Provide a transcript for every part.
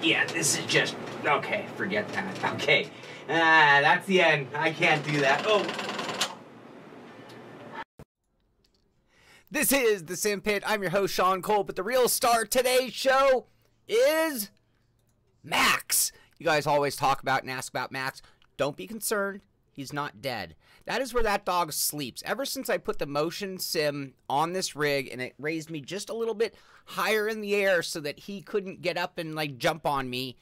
Yeah, this is just... Okay, forget that. Okay. That's the end. I can't do that. Oh. This is the Simpit. I'm your host, Sean Cole, but the real star of today's show is Max. You guys always talk about and ask about Max. Don't be concerned. He's not dead. That is where that dog sleeps. Ever since I put the motion sim on this rig and it raised me just a little bit higher in the air so that he couldn't get up and like jump on me,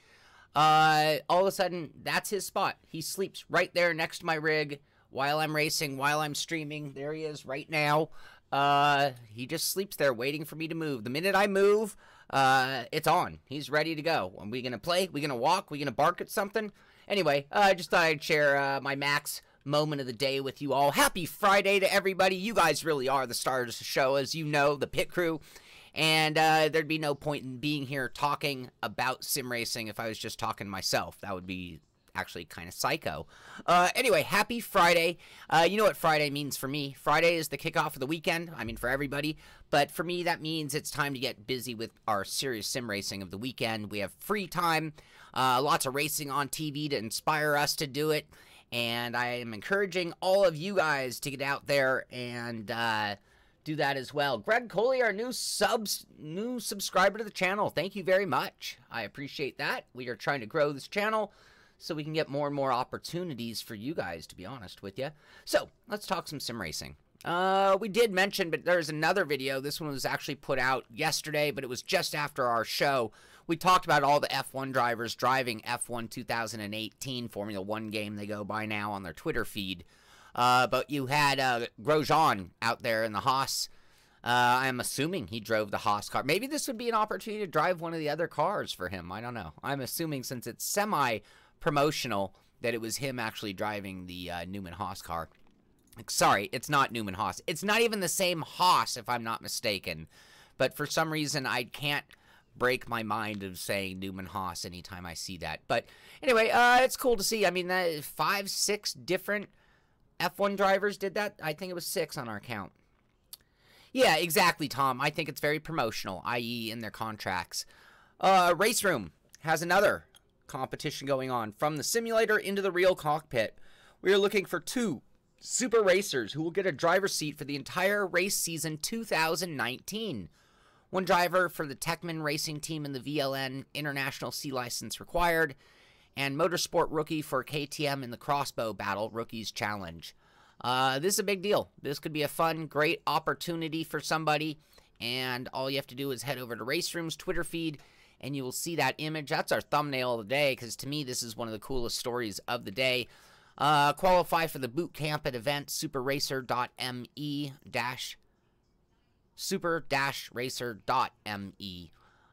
all of a sudden that's his spot. He sleeps right there next to my rig while I'm racing, while I'm streaming. There he is right now. He just sleeps there waiting for me to move. The minute I move, it's on. He's ready to go. Are we going to play? We going to walk? We going to bark at something? Anyway, I just thought I'd share my Max moment of the day with you all. Happy Friday to everybody. You guys really are the stars of the show, as you know, the pit crew. And there'd be no point in being here talking about sim racing if I was just talking to myself. That would be actually kind of psycho. Anyway, happy Friday. You know what Friday means for me. Friday is the kickoff of the weekend. I mean, for everybody. But for me, that means it's time to get busy with our serious sim racing of the weekend. We have free time. Lots of racing on TV to inspire us to do it. And I am encouraging all of you guys to get out there and do that as well. Greg Coley, our new subscriber to the channel. Thank you very much. I appreciate that. We are trying to grow this channel so we can get more and more opportunities for you guys, to be honest with you. So, let's talk some sim racing. We did mention, but there's another video. This one was actually put out yesterday, but it was just after our show. We talked about all the F1 drivers driving F1 2018 Formula 1 game they go by now on their Twitter feed. But you had Grosjean out there in the Haas. I'm assuming he drove the Haas car. Maybe this would be an opportunity to drive one of the other cars for him. I don't know. I'm assuming since it's semi-promotional that it was him actually driving the Newman Haas car. Sorry, it's not Newman Haas. It's not even the same Haas, if I'm not mistaken. But for some reason, I can't break my mind of saying Newman Haas anytime I see that. But anyway, it's cool to see. I mean, 5, 6 different F1 drivers did that. I think it was 6 on our count. Yeah, exactly, Tom. I think it's very promotional, i.e. in their contracts. Race Room has another competition going on. From the simulator into the real cockpit. We are looking for 2 super racers who will get a driver's seat for the entire race season 2019. One driver for the Techman racing team in the VLN International C license required, and Motorsport rookie for KTM in the Crossbow Battle Rookies Challenge. This is a big deal. This could be a fun, great opportunity for somebody, and all you have to do is head over to Race Room's Twitter feed, and you will see that image. That's our thumbnail of the day, because to me, this is one of the coolest stories of the day. Qualify for the boot camp at event super-racer.me.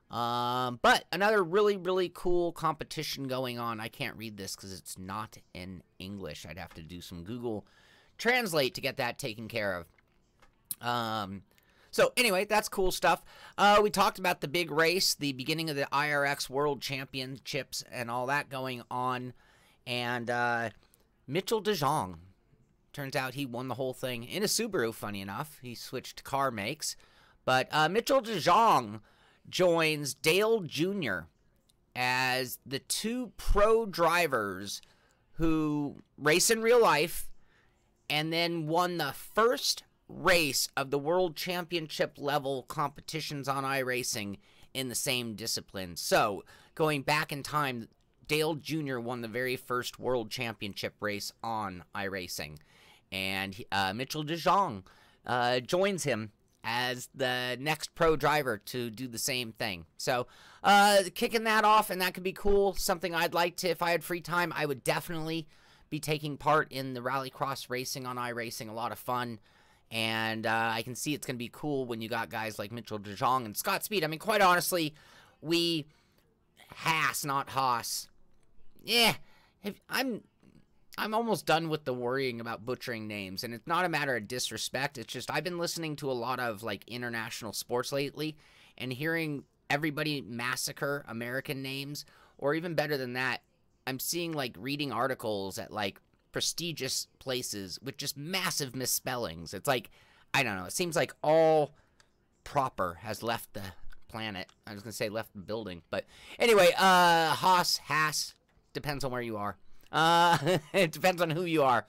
But another really, really cool competition going on. I can't read this because it's not in English. I'd have to do some Google Translate to get that taken care of. So anyway, that's cool stuff. We talked about the big race, the beginning of the IRX World Championships and all that going on. And Mitchell de Jong, turns out he won the whole thing in a Subaru, funny enough. He switched car makes. But Mitchell de Jong joins Dale Jr. as the 2 pro drivers who race in real life and then won the first race of the World Championship level competitions on iRacing in the same discipline. So, going back in time, Dale Jr. won the very first World Championship race on iRacing. And Mitchell de Jong joins him as the next pro driver to do the same thing. So, kicking that off, and that could be cool. Something I'd like to, if I had free time, I would definitely be taking part in the rallycross racing on iRacing. A lot of fun. And I can see it's going to be cool when you got guys like Mitchell de Jong and Scott Speed. I mean, quite honestly, Haas, not Haas. Yeah, I'm almost done with the worrying about butchering names, and it's not a matter of disrespect. It's just I've been listening to a lot of like international sports lately, and hearing everybody massacre American names, or even better than that, I'm seeing like reading articles at like prestigious places with just massive misspellings. It's like, I don't know. It seems like all proper has left the planet. I was going to say left the building. But anyway, Haas, depends on where you are. It depends on who you are.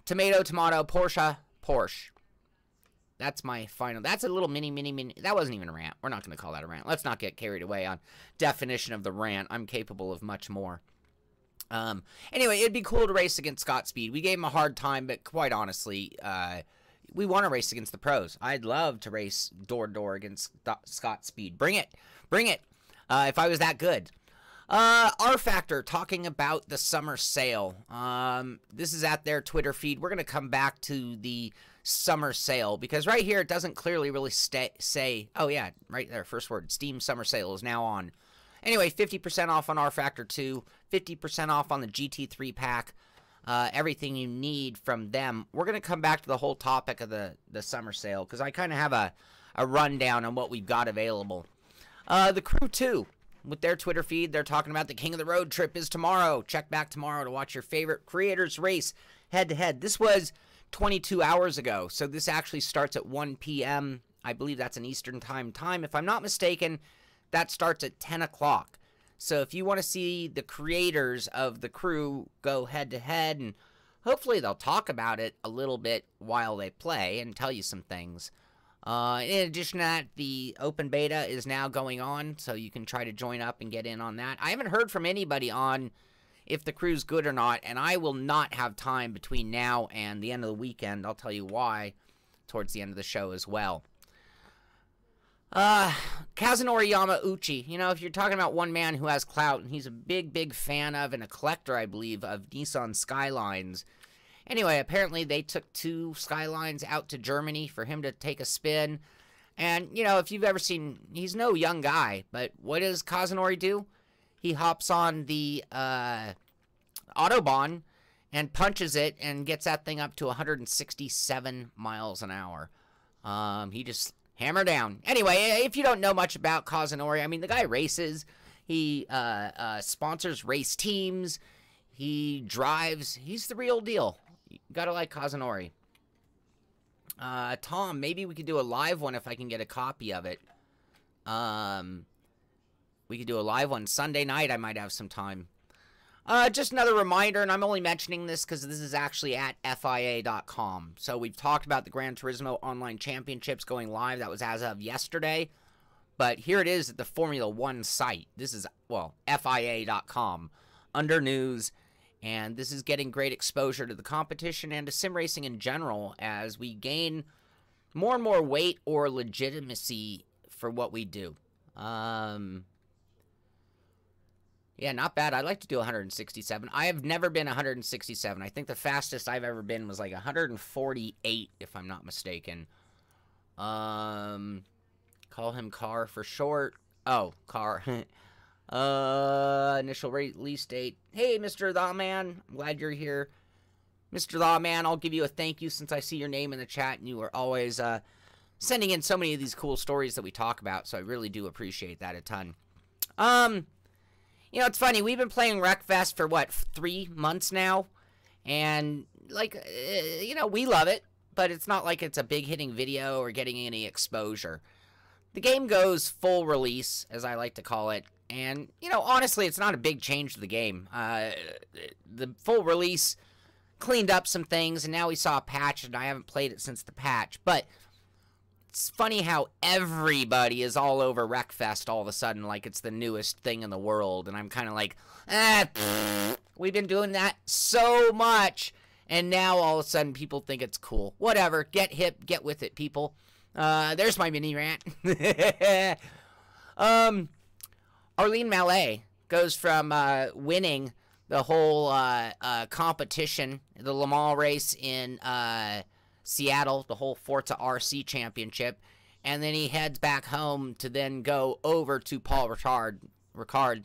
Tomato, Porsche. That's my final. That's a little mini. That wasn't even a rant. We're not going to call that a rant. Let's not get carried away on definition of the rant. I'm capable of much more. Anyway, it'd be cool to race against Scott Speed. We gave him a hard time, but quite honestly, we want to race against the pros. I'd love to race door-to-door against Scott Speed. Bring it. If I was that good. R Factor talking about the summer sale. This is at their Twitter feed. We're going to come back to the summer sale because right here it doesn't clearly really say, oh yeah, right there, first word, Steam summer sale is now on. Anyway, 50% off on R Factor 2, 50% off on the GT3 pack, everything you need from them. We're going to come back to the whole topic of the summer sale because I kind of have a rundown on what we've got available. The Crew 2. With their Twitter feed, they're talking about the King of the Road trip is tomorrow. Check back tomorrow to watch your favorite creators race head-to-head. This was 22 hours ago, so this actually starts at 1 p.m. I believe that's an Eastern time. If I'm not mistaken, that starts at 10 o'clock. So if you want to see the creators of the Crew go head-to-head, and hopefully they'll talk about it a little bit while they play and tell you some things. In addition to that, the open beta is now going on, so you can try to join up and get in on that. I haven't heard from anybody on if the crew's good or not, and I will not have time between now and the end of the weekend. I'll tell you why towards the end of the show as well. Kazunori Yamauchi. You know, if you're talking about one man who has clout, and he's a big fan of, and a collector, I believe, of Nissan Skylines. Anyway, apparently they took 2 Skylines out to Germany for him to take a spin. And, you know, if you've ever seen, he's no young guy, but what does Kazunori do? He hops on the Autobahn and punches it and gets that thing up to 167 miles an hour. He just hammer down. Anyway, if you don't know much about Kazunori, I mean, the guy races. He sponsors race teams. He drives. He's the real deal. You gotta like Kazunori. Tom, maybe we could do a live one if I can get a copy of it. We could do a live one Sunday night. I might have some time. Just another reminder, and I'm only mentioning this because this is actually at FIA.com. So we've talked about the Gran Turismo Online Championships going live. That was as of yesterday. But here it is at the Formula One site. This is, well, FIA.com under news. And this is getting great exposure to the competition and to sim racing in general as we gain more and more weight or legitimacy for what we do. Yeah, not bad. I'd like to do 167. I have never been 167. I think the fastest I've ever been was like 148, if I'm not mistaken. Call him Car for short. Oh, Car. Initial release date. Hey, Mr. The Man. I'm glad you're here. Mr. The Man, I'll give you a thank you since I see your name in the chat, and you are always sending in so many of these cool stories that we talk about, so I really do appreciate that a ton. You know, it's funny. We've been playing Wreckfest for, what, 3 months now? And, like, you know, we love it, but it's not like it's a big-hitting video or getting any exposure. The game goes full release, as I like to call it. And, you know, honestly, it's not a big change to the game. The full release cleaned up some things, and now we saw a patch, and I haven't played it since the patch. But it's funny how everybody is all over Wreckfest all of a sudden, like it's the newest thing in the world. And I'm kind of like, we've been doing that so much, and now all of a sudden people think it's cool. Whatever, get hip, get with it, people. There's my mini rant. Arlene Mallet goes from winning the whole competition, the Le Mans race in Seattle, the whole Forza RC championship, and then he heads back home to then go over to Paul Ricard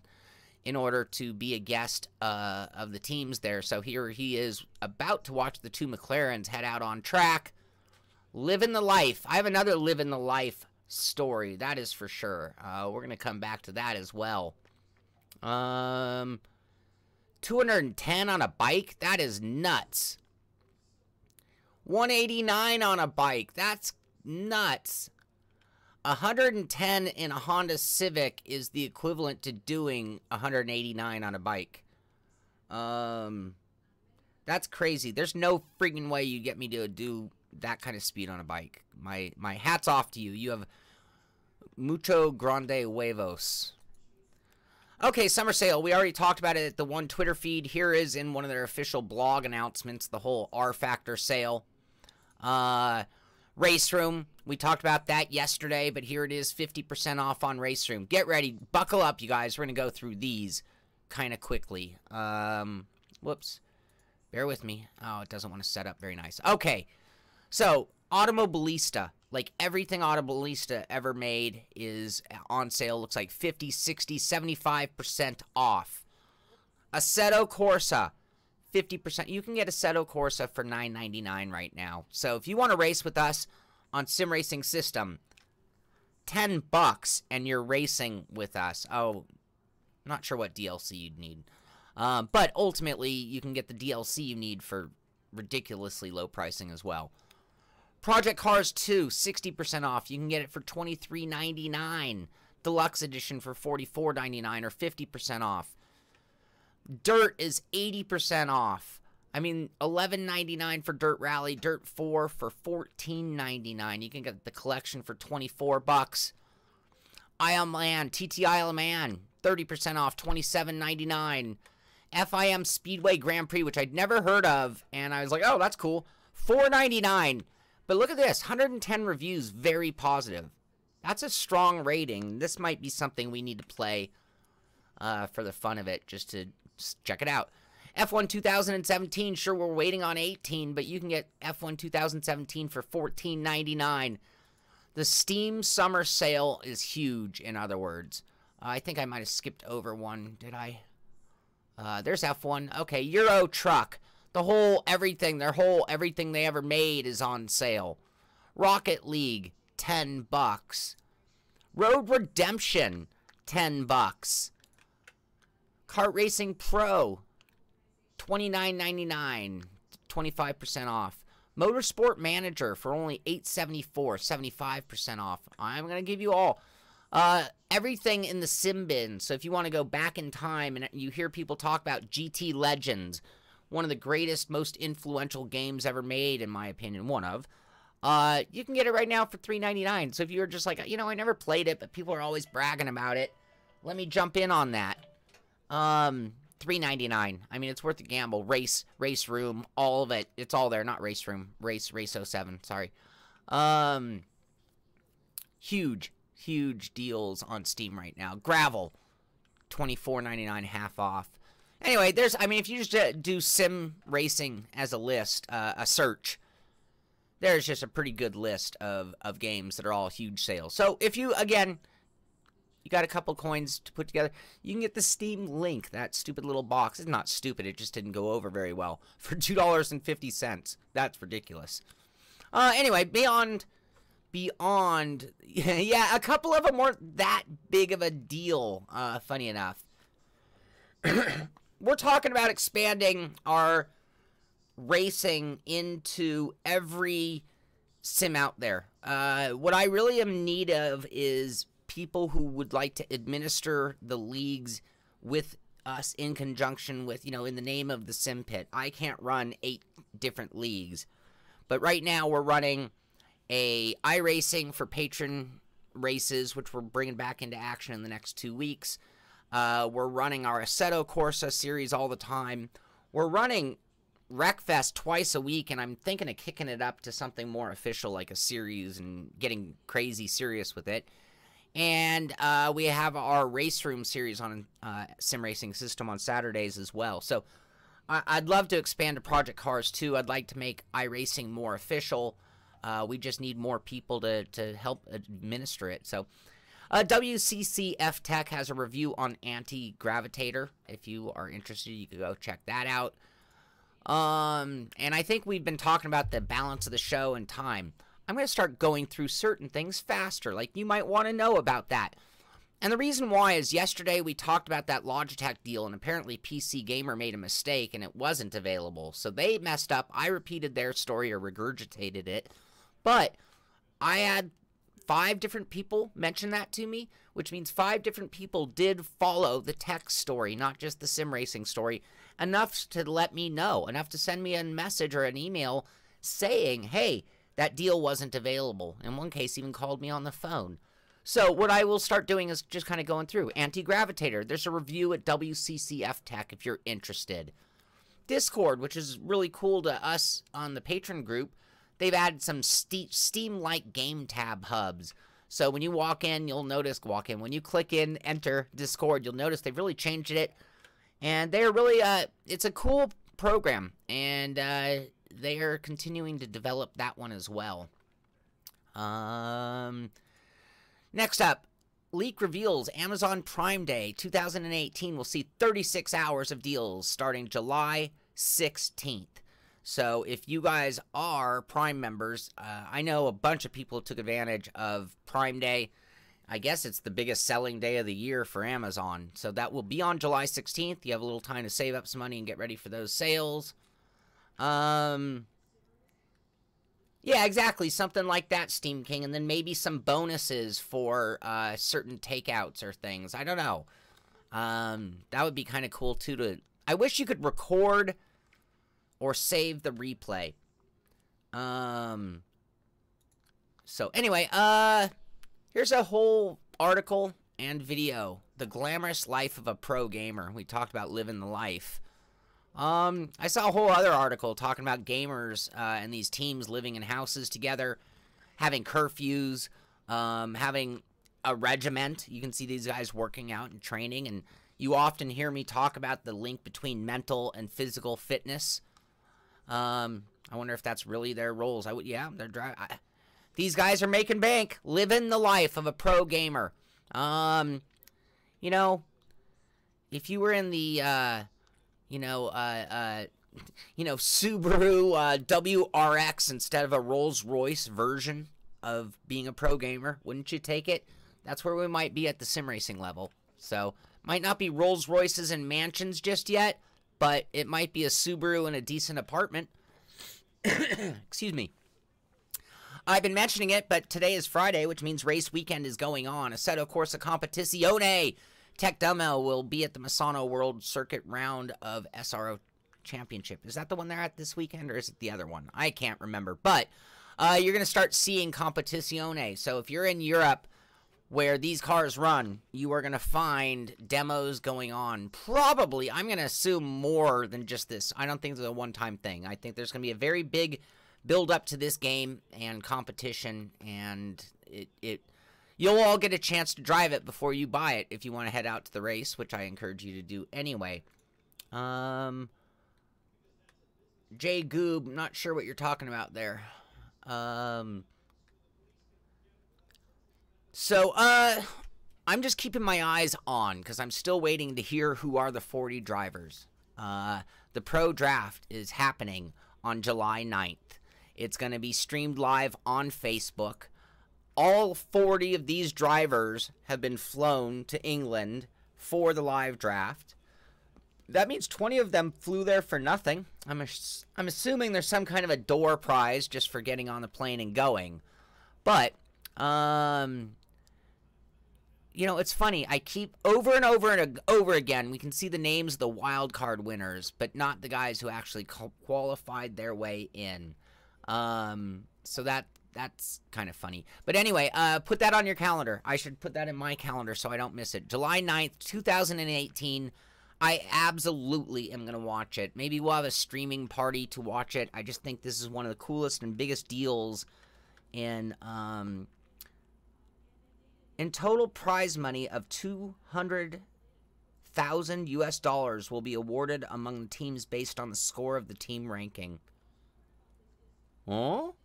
in order to be a guest of the teams there. So here he is about to watch the 2 McLarens head out on track, living the life. I have another living the life story, that is for sure. We're gonna come back to that as well. 210 on a bike, that is nuts. 189 on a bike, that's nuts. 110 in a Honda Civic is the equivalent to doing 189 on a bike. That's crazy. There's no freaking way you get me to do that kind of speed on a bike. My hat's off to you. You have mucho grande huevos. Okay, summer sale. We already talked about it at the one Twitter feed. Here is in one of their official blog announcements, the whole R Factor sale. Race Room. We talked about that yesterday, but here it is, 50% off on Race Room. Get ready. Buckle up, you guys. We're going to go through these kind of quickly. Whoops. Bear with me. Oh, it doesn't want to set up very nice. Okay. So, Automobilista. Like everything Automobilista ever made is on sale. Looks like 50, 60, 75% off. Assetto Corsa. 50%. You can get Assetto Corsa for $9.99 right now. So if you want to race with us on Sim Racing System, $10 and you're racing with us. Oh, not sure what DLC you'd need. But ultimately, you can get the DLC you need for ridiculously low pricing as well. Project Cars 2, 60% off. You can get it for $23.99. Deluxe Edition for $44.99 or 50% off. Dirt is 80% off. I mean, $11.99 for Dirt Rally, Dirt 4 for $14.99. You can get the collection for $24. Isle of Man, TT Isle of Man, 30% off, $27.99. FIM Speedway Grand Prix, which I'd never heard of, and I was like, oh, that's cool, $4.99. But look at this, 110 reviews, very positive. That's a strong rating. This might be something we need to play for the fun of it, just to check it out. F1 2017, sure, we're waiting on 18, but you can get F1 2017 for $14.99. The Steam Summer Sale is huge, in other words. I think I might have skipped over one, did I? There's F1. Okay, Euro Truck. The whole everything, everything they ever made is on sale. Rocket League, $10. Road Redemption, $10. Kart Racing Pro, $29.99, 25% off. Motorsport Manager for only $8.74, 75% off. I'm going to give you all. Everything in the sim bin. So if you want to go back in time and you hear people talk about GT Legends, one of the greatest, most influential games ever made, in my opinion, one of, you can get it right now for $3.99. So if you're just like, you know, I never played it, but people are always bragging about it, let me jump in on that. $3.99. I mean, it's worth the gamble. Race Room, all of it. It's all there. Not Race Room. Race 07. Sorry. Huge deals on Steam right now. Gravel, $24.99, half off. Anyway, I mean, if you just do Sim Racing as a list, a search, there's just a pretty good list of games that are all huge sales. So if you, again, you got a couple coins to put together, you can get the Steam Link, that stupid little box. It's not stupid, it just didn't go over very well, for $2.50. That's ridiculous. Anyway, beyond, yeah, a couple of them weren't that big of a deal, funny enough. We're talking about expanding our racing into every sim out there. What I really am in need of is people who would like to administer the leagues with us in conjunction with, you know, in the name of the Simpit. I can't run 8 different leagues, but right now we're running a iRacing for patron races, which we're bringing back into action in the next 2 weeks. We're running our Assetto Corsa series all the time. We're running Wreckfest twice a week, and I'm thinking of kicking it up to something more official like a series and getting crazy serious with it. And we have our Race Room series on Sim Racing System on Saturdays as well. So I'd love to expand to Project Cars 2. I'd like to make iRacing more official. We just need more people to help administer it. So WCCF Tech has a review on Anti-Gravitator. If you are interested, you can go check that out. And I think we've been talking about the balance of the show and time. I'm going to start going through certain things faster. Like, you might want to know about that. And the reason why is yesterday we talked about that Logitech deal, and apparently PC Gamer made a mistake and it wasn't available. So they messed up. I repeated their story or regurgitated it. But I had 5 different people mentioned that to me, which means 5 different people did follow the tech story, not just the sim racing story, enough to let me know, enough to send me a message or an email saying, hey, that deal wasn't available. In one case, even called me on the phone. So what I will start doing is just kind of going through. Anti-Gravitator, there's a review at WCCF Tech if you're interested. Discord, which is really cool to us on the patron group, they've added some Steam-like game tab hubs. So when you walk in, you'll notice, when you click in, enter Discord, you'll notice they've really changed it. And they're really, it's a cool program. And they are continuing to develop that one as well. Next up, leak reveals Amazon Prime Day 2018 will see 36 hours of deals starting July 16th. So if you guys are Prime members, I know a bunch of people took advantage of Prime Day. I guess it's the biggest selling day of the year for Amazon. So that will be on July 16th. You have a little time to save up some money and get ready for those sales. Yeah, exactly. Something like that, Steam King. And then maybe some bonuses for certain takeouts or things. I don't know. That would be kind of cool, too. I wish you could record or save the replay. So anyway, here's a whole article and video. The Glamorous Life of a Pro Gamer. We talked about living the life. I saw a whole other article talking about gamers and these teams living in houses together, having curfews, having a regiment. You can see these guys working out and training, and you often hear me talk about the link between mental and physical fitness. I wonder if that's really their roles. Yeah, they're driving. These guys are making bank, living the life of a pro gamer. You know, if you were in the, Subaru WRX instead of a Rolls-Royce version of being a pro gamer, wouldn't you take it? That's where we might be at the sim racing level. So, might not be Rolls-Royces and mansions just yet, but it might be a Subaru and a decent apartment. Excuse me. I've been mentioning it, but today is Friday, which means race weekend is going on. Assetto Corsa Competizione. Tech Demo will be at the Misano World Circuit round of SRO Championship. Is that the one they're at this weekend, or is it the other one? I can't remember. But you're going to start seeing Competizione. So if you're in Europe where these cars run, you are going to find demos going on. Probably, I'm going to assume more than just this. I don't think it's a one-time thing. I think there's going to be a very big build up to this game and competition, and you'll all get a chance to drive it before you buy it if you want to head out to the race, which I encourage you to do anyway. Jay Goob, not sure what you're talking about there. So, I'm just keeping my eyes on, because I'm still waiting to hear who are the 40 drivers. The Pro Draft is happening on July 9th. It's going to be streamed live on Facebook. All 40 of these drivers have been flown to England for the live draft. That means 20 of them flew there for nothing. I'm assuming there's some kind of a door prize just for getting on the plane and going. But, you know, it's funny. I keep over and over and over again, we can see the names of the wild card winners, but not the guys who actually qualified their way in. So that's kind of funny. But anyway, put that on your calendar. I should put that in my calendar so I don't miss it. July 9th, 2018. I absolutely am going to watch it. Maybe we'll have a streaming party to watch it. I just think this is one of the coolest and biggest deals in total prize money of $200,000 US will be awarded among the teams based on the score of the team ranking. Oh?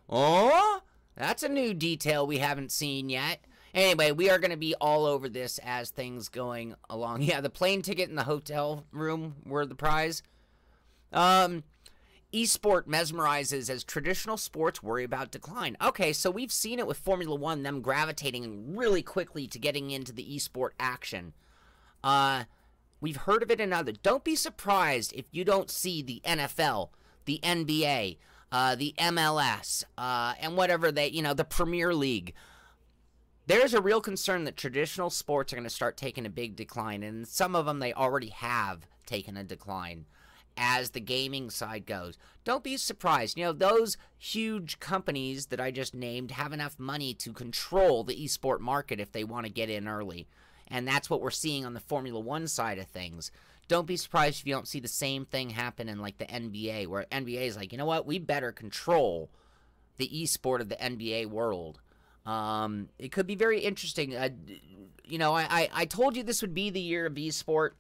Oh? That's a new detail we haven't seen yet. Anyway, we are going to be all over this as things going along. Yeah, the plane ticket and the hotel room were the prize. Esport mesmerizes as traditional sports worry about decline. Okay, so we've seen it with Formula One, them gravitating really quickly to getting into the esport action. We've heard of it in other. Don't be surprised if you don't see the NFL, the NBA, the MLS, and whatever they, the Premier League, there's a real concern that traditional sports are going to start taking a big decline, and some of them they already have taken a decline as the gaming side goes. Don't be surprised. You know, those huge companies that I just named have enough money to control the esport market if they want to get in early. And that's what we're seeing on the Formula One side of things. Don't be surprised if you don't see the same thing happen in like the NBA, where NBA is like, you know what, we better control the esport of the NBA world. It could be very interesting. You know, I told you this would be the year of esport.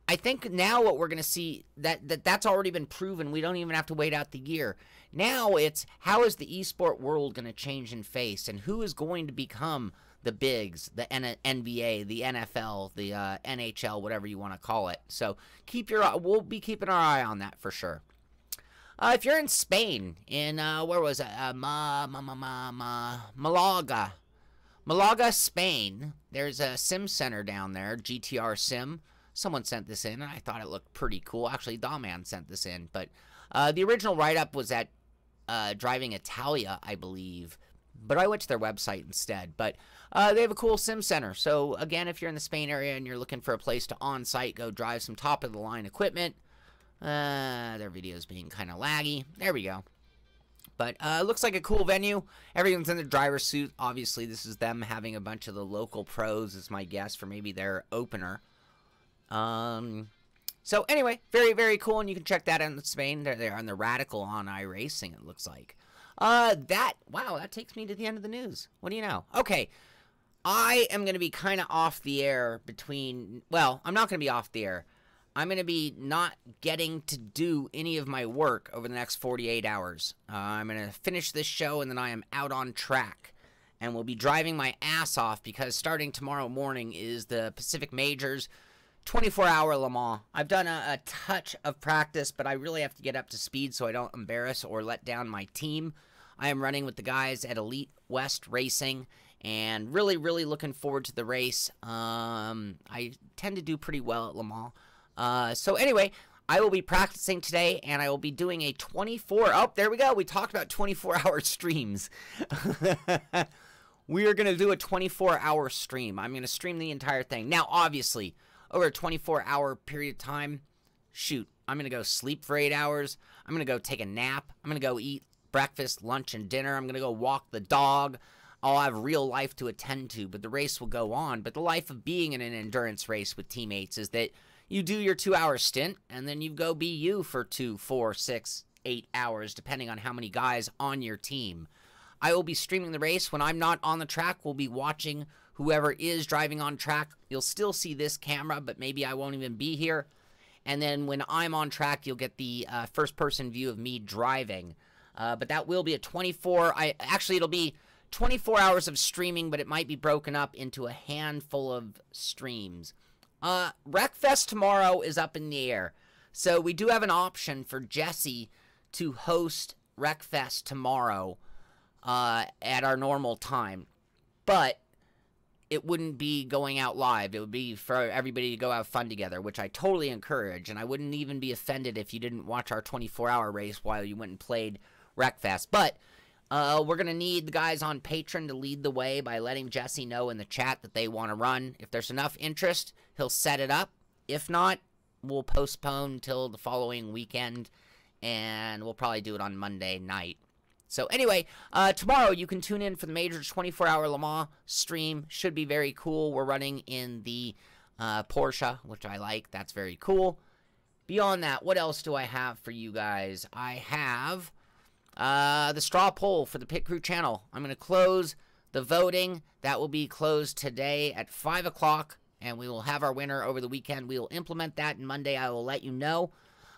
I think now what we're going to see, that's already been proven. We don't even have to wait out the year. Now it's, how is the esport world going to change and face, and who is going to become the bigs, the NBA, the NFL, the NHL, whatever you want to call it. So we'll be keeping our eye on that for sure. If you're in Spain, in, where was it? Malaga, Spain, there's a sim center down there, GTR Sim. Someone sent this in, and I thought it looked pretty cool. Actually, Dawman sent this in, but the original write-up was at Driving Italia, I believe, but I went to their website instead. But they have a cool sim center. So, again, if you're in the Spain area and you're looking for a place to on-site go drive some top-of-the-line equipment, their video's being kind of laggy. There we go. But it looks like a cool venue. Everyone's in the driver's suit. Obviously, this is them having a bunch of the local pros, is my guess, for maybe their opener. So anyway, very, very cool, and you can check that out in Spain. They're on the Radical on iRacing, it looks like. Wow, that takes me to the end of the news. What do you know? Okay, I am going to be kind of off the air well, I'm not going to be off the air. I'm going to be not getting to do any of my work over the next 48 hours. I'm going to finish this show, and then I am out on track. And we'll be driving my ass off because starting tomorrow morning is the Pacific Majors 24-hour Le Mans. I've done a touch of practice, but I really have to get up to speed so I don't embarrass or let down my team. I am running with the guys at Elite West Racing, and really, really looking forward to the race. I tend to do pretty well at Le Mans. So anyway, I will be practicing today, and I will be doing a 24... Oh, there we go. We talked about 24-hour streams. We are going to do a 24-hour stream. I'm going to stream the entire thing. Now, obviously, over a 24-hour period of time, shoot, I'm going to go sleep for 8 hours. I'm going to go take a nap. I'm going to go eat breakfast, lunch, and dinner. I'm going to go walk the dog. I'll have real life to attend to, but the race will go on. But the life of being in an endurance race with teammates is that you do your 2-hour stint, and then you go be you for 2, 4, 6, 8 hours, depending on how many guys on your team. I will be streaming the race. When I'm not on the track, we'll be watching whoever is driving on track. You'll still see this camera, but maybe I won't even be here. And then when I'm on track, you'll get the first-person view of me driving. But that will be a 24... Actually, it'll be 24 hours of streaming, but it might be broken up into a handful of streams. Wreckfest tomorrow is up in the air. So we do have an option for Jesse to host Wreckfest tomorrow at our normal time. But it wouldn't be going out live. It would be for everybody to go have fun together, which I totally encourage. And I wouldn't even be offended if you didn't watch our 24-hour race while you went and played Wreckfest. But we're going to need the guys on Patreon to lead the way by letting Jesse know in the chat that they want to run. If there's enough interest, he'll set it up. If not, we'll postpone till the following weekend, and we'll probably do it on Monday night. So anyway, tomorrow you can tune in for the Majors 24-hour Le Mans stream. Should be very cool. We're running in the Porsche, which I like. That's very cool. Beyond that, what else do I have for you guys? I have the straw poll for the Pit Crew channel. I'm going to close the voting. That will be closed today at 5 o'clock, and we will have our winner over the weekend. We will implement that, and Monday I will let you know.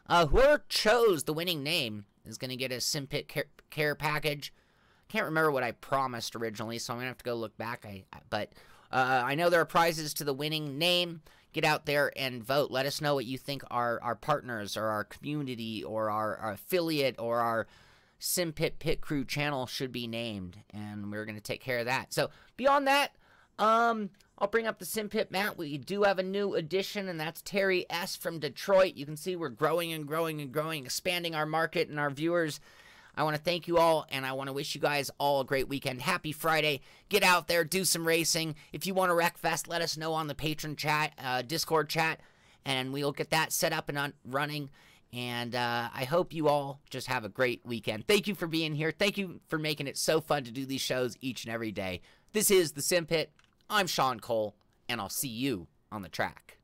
Whoever chose the winning name is going to get a Simpit care package. Can't remember what I promised originally, so I'm going to have to go look back. But I know there are prizes to the winning name. Get out there and vote. Let us know what you think our partners or our community or our affiliate or our Simpit Pit Crew channel should be named, and we're going to take care of that. So beyond that, I'll bring up the Simpit map. We do have a new addition, and that's Terry S. from Detroit. You can see we're growing and growing and growing, expanding our market and our viewers. I want to thank you all, and I want to wish you guys all a great weekend. Happy Friday. Get out there, do some racing. If you want to wreck fest, let us know on the patron chat, Discord chat, and we'll get that set up and running. And I hope you all just have a great weekend. Thank you for being here. Thank you for making it so fun to do these shows each and every day. This is the Simpit. I'm Sean Cole, and I'll see you on the track.